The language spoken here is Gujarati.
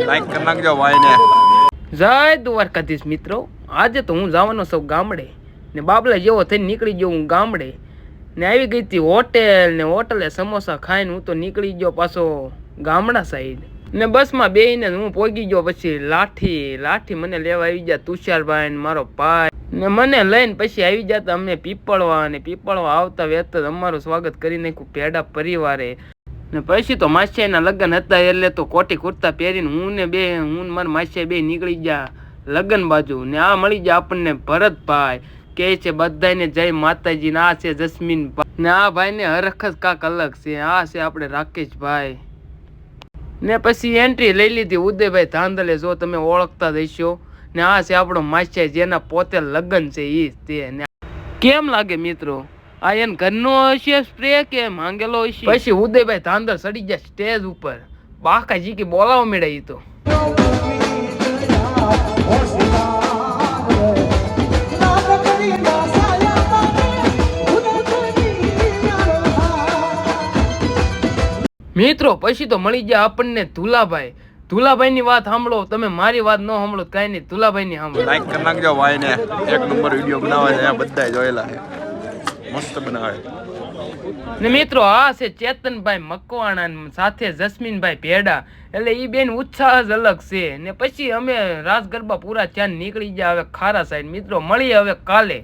લાઈક કરી નાખજો ભાઈ ને. જય દ્વારકાધીશ મિત્રો. આજે તો હું જવાનો છું ગામડે ને બાબલા જેવો થઈને નીકળી ગયો હું ગામડે ને આવી ગઈ હતી હોટેલ ને હોટલે સમોસા ખાઈને હું તો નીકળી ગયો પાછો ગામડા સાઈડ ને બસમાં બેહીને હું પહોંચી ગયો પછી લાઠી મને લેવા આવી ગયા તુષારભાઈ ને મારો ભાઈ ને મને લઈને પછી આવી જતા અમને પીપળવા આવતા વેત અમારું સ્વાગત કરી નાખ્યું પેડા પરિવારે ને પછી તો માસિયાના લગ્ન હતા એટલે તો કોટી કુર્તા પહેરીને હું મારા માસિયા બે નીકળી ગયા લગ્ન બાજુ ને આ મળી ગયા આપણને ભરતભાઈ કે છે બધાને જય માતાજી ને આ છે જસ્મીન ને આ ભાઈ ને હરખ જ કાક અલગ છે આ છે આપણે રાકેશભાઈ ને પછી એન્ટ્રી લઈ લીધી ઉદયભાઈ ધાંધલે જો તમે ઓળખતા દઈશો ને આ છે આપણો માસિયા જેના પોતે લગ્ન છે ઈ તે ને કેમ લાગે મિત્રો આ એને ઘરનો હશે સ્પ્રે કે માંગેલો હશે પછી ઉદયભાઈ ધાંધલ સડી ગયા સ્ટેજ ઉપર બાકાજી કે બોલાવો મેળા ઈ તો મિત્રો પછી તો મળી ગયા આપણને ધુલાભાઈ ની વાત સાંભળો તમે મારી વાત ન સાંભળો કઈ નહીં ધુલાભાઈ ની સાંભળો લાઈક કરી નાખજો ભાઈ ને. એક નંબર વિડીયો બનાવે છે બધા જોયેલા છે મસ્ત બનાવે ને મિત્રો આ છે ચેતનભાઈ મકવાણા સાથે જસ્મીનભાઈ ભેડા એટલે ઈ બેન ઉત્સાહ જ અલગ છે ને પછી અમે રાસ ગરબા પૂરા ચાંદ નીકળી ગયા હવે ખારા સાઈડ મિત્રો મળીએ હવે કાલે.